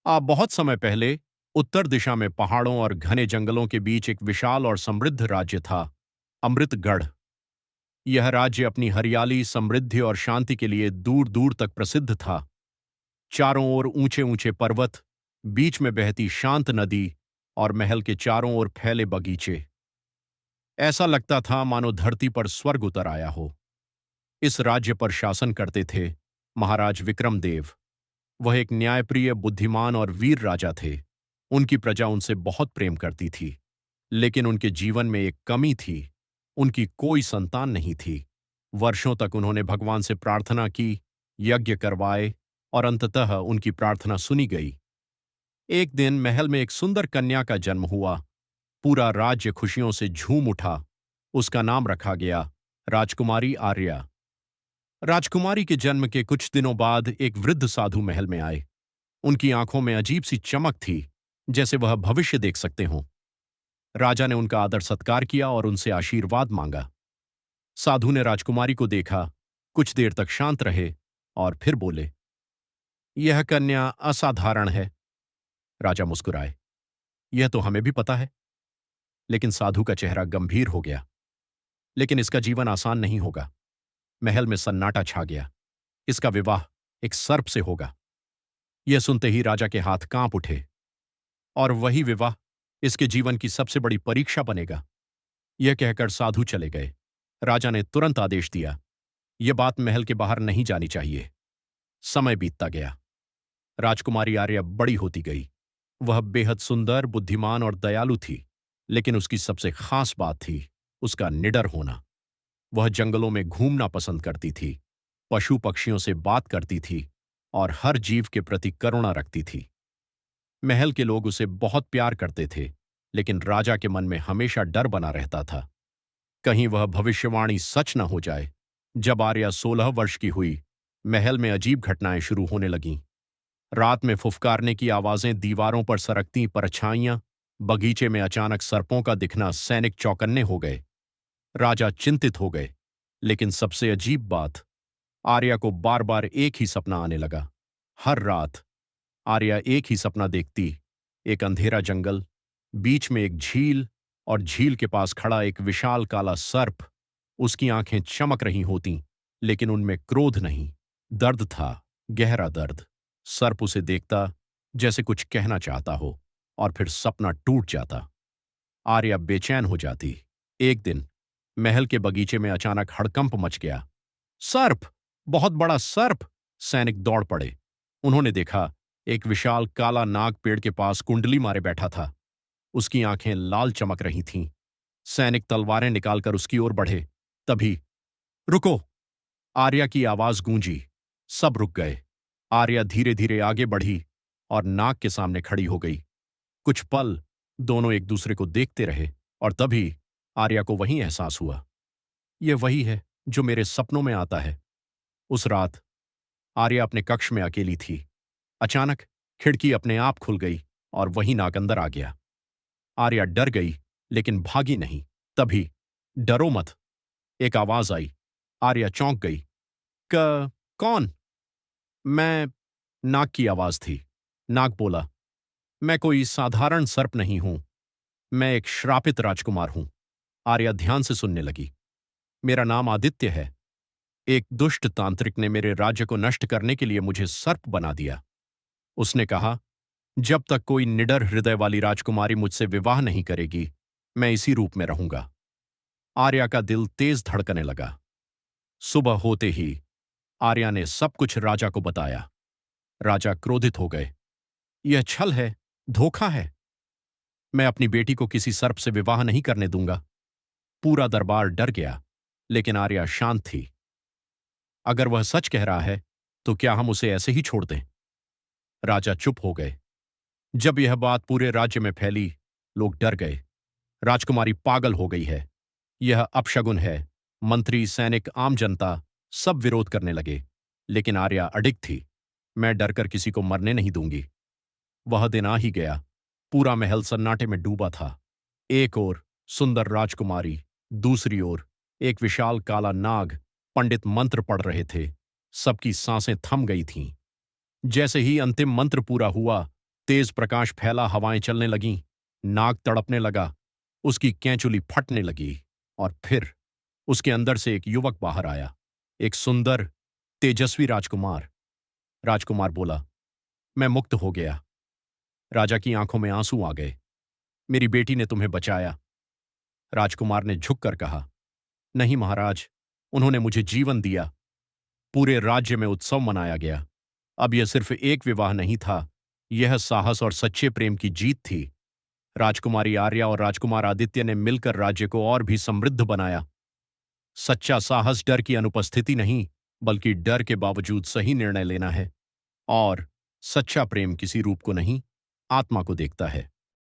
बहुत समय पहले उत्तर दिशा में पहाड़ों और घने जंगलों के बीच एक विशाल और समृद्ध राज्य था, अमृतगढ़। यह राज्य अपनी हरियाली, समृद्धि और शांति के लिए दूर दूर तक प्रसिद्ध था। चारों ओर ऊंचे ऊंचे पर्वत, बीच में बहती शांत नदी और महल के चारों ओर फैले बगीचे। ऐसा लगता था मानो धरती पर स्वर्ग उतर आया हो। इस राज्य पर शासन करते थे महाराज विक्रमदेव। वह एक न्यायप्रिय, बुद्धिमान और वीर राजा थे। उनकी प्रजा उनसे बहुत प्रेम करती थी, लेकिन उनके जीवन में एक कमी थी। उनकी कोई संतान नहीं थी। वर्षों तक उन्होंने भगवान से प्रार्थना की, यज्ञ करवाए, और अंततः उनकी प्रार्थना सुनी गई। एक दिन महल में एक सुंदर कन्या का जन्म हुआ। पूरा राज्य खुशियों से झूम उठा। उसका नाम रखा गया राजकुमारी आर्या। राजकुमारी के जन्म के कुछ दिनों बाद एक वृद्ध साधु महल में आए। उनकी आंखों में अजीब सी चमक थी, जैसे वह भविष्य देख सकते हों। राजा ने उनका आदर सत्कार किया और उनसे आशीर्वाद मांगा। साधु ने राजकुमारी को देखा, कुछ देर तक शांत रहे और फिर बोले, यह कन्या असाधारण है। राजा मुस्कुराए, यह तो हमें भी पता है। लेकिन साधु का चेहरा गंभीर हो गया। लेकिन इसका जीवन आसान नहीं होगा। महल में सन्नाटा छा गया। इसका विवाह एक सर्प से होगा। यह सुनते ही राजा के हाथ कांप उठे। और वही विवाह इसके जीवन की सबसे बड़ी परीक्षा बनेगा। यह कहकर साधु चले गए। राजा ने तुरंत आदेश दिया, यह बात महल के बाहर नहीं जानी चाहिए। समय बीतता गया। राजकुमारी आर्या बड़ी होती गई। वह बेहद सुंदर, बुद्धिमान और दयालु थी। लेकिन उसकी सबसे खास बात थी उसका निडर होना। वह जंगलों में घूमना पसंद करती थी, पशु पक्षियों से बात करती थी और हर जीव के प्रति करुणा रखती थी। महल के लोग उसे बहुत प्यार करते थे, लेकिन राजा के मन में हमेशा डर बना रहता था, कहीं वह भविष्यवाणी सच न हो जाए। जब आर्या 16 वर्ष की हुई, महल में अजीब घटनाएं शुरू होने लगीं। रात में फुफकारने की आवाजें, दीवारों पर सरकती परछाइयां, बगीचे में अचानक सर्पों का दिखना, सैनिक चौकन्ने हो गए। राजा चिंतित हो गए। लेकिन सबसे अजीब बात, आर्या को बार बार एक ही सपना आने लगा। हर रात आर्या एक ही सपना देखती, एक अंधेरा जंगल, बीच में एक झील, और झील के पास खड़ा एक विशाल काला सर्प। उसकी आंखें चमक रही होतीं, लेकिन उनमें क्रोध नहीं, दर्द था, गहरा दर्द। सर्प उसे देखता, जैसे कुछ कहना चाहता हो, और फिर सपना टूट जाता। आर्या बेचैन हो जाती। एक दिन महल के बगीचे में अचानक हड़कंप मच गया। सर्प! बहुत बड़ा सर्प! सैनिक दौड़ पड़े। उन्होंने देखा, एक विशाल काला नाग पेड़ के पास कुंडली मारे बैठा था। उसकी आंखें लाल चमक रही थीं। सैनिक तलवारें निकालकर उसकी ओर बढ़े। तभी, रुको! आर्या की आवाज गूंजी। सब रुक गए। आर्या धीरे धीरे आगे बढ़ी और नाग के सामने खड़ी हो गई। कुछ पल दोनों एक दूसरे को देखते रहे, और तभी आर्या को वही एहसास हुआ, यह वही है जो मेरे सपनों में आता है। उस रात आर्या अपने कक्ष में अकेली थी। अचानक खिड़की अपने आप खुल गई और वही नाग अंदर आ गया। आर्या डर गई, लेकिन भागी नहीं। तभी, डरो मत! एक आवाज आई। आर्या चौंक गई। कौन? मैं। नाग की आवाज थी। नाग बोला, मैं कोई साधारण सर्प नहीं हूं। मैं एक श्रापित राजकुमार हूं। आर्या ध्यान से सुनने लगी। मेरा नाम आदित्य है। एक दुष्ट तांत्रिक ने मेरे राज्य को नष्ट करने के लिए मुझे सर्प बना दिया। उसने कहा, जब तक कोई निडर हृदय वाली राजकुमारी मुझसे विवाह नहीं करेगी, मैं इसी रूप में रहूंगा। आर्या का दिल तेज धड़कने लगा। सुबह होते ही आर्या ने सब कुछ राजा को बताया। राजा क्रोधित हो गए। यह छल है, धोखा है। मैं अपनी बेटी को किसी सर्प से विवाह नहीं करने दूंगा। पूरा दरबार डर गया, लेकिन आर्या शांत थी। अगर वह सच कह रहा है, तो क्या हम उसे ऐसे ही छोड़ दें? राजा चुप हो गए। जब यह बात पूरे राज्य में फैली, लोग डर गए। राजकुमारी पागल हो गई है। यह अपशगुन है। मंत्री, सैनिक, आम जनता सब विरोध करने लगे। लेकिन आर्या अडिग थी। मैं डरकर किसी को मरने नहीं दूंगी। वह दिन आ ही गया। पूरा महल सन्नाटे में डूबा था। एक ओर सुंदर राजकुमारी, दूसरी ओर एक विशाल काला नाग। पंडित मंत्र पढ़ रहे थे। सबकी सांसें थम गई थीं। जैसे ही अंतिम मंत्र पूरा हुआ, तेज प्रकाश फैला, हवाएं चलने लगीं, नाग तड़पने लगा, उसकी कैंचुली फटने लगी, और फिर उसके अंदर से एक युवक बाहर आया, एक सुंदर, तेजस्वी राजकुमार। राजकुमार बोला, मैं मुक्त हो गया। राजा की आंखों में आंसू आ गए। मेरी बेटी ने तुम्हें बचाया। राजकुमार ने झुककर कहा, नहीं महाराज, उन्होंने मुझे जीवन दिया। पूरे राज्य में उत्सव मनाया गया। अब यह सिर्फ एक विवाह नहीं था, यह साहस और सच्चे प्रेम की जीत थी। राजकुमारी आर्या और राजकुमार आदित्य ने मिलकर राज्य को और भी समृद्ध बनाया। सच्चा साहस डर की अनुपस्थिति नहीं, बल्कि डर के बावजूद सही निर्णय लेना है। और सच्चा प्रेम किसी रूप को नहीं, आत्मा को देखता है।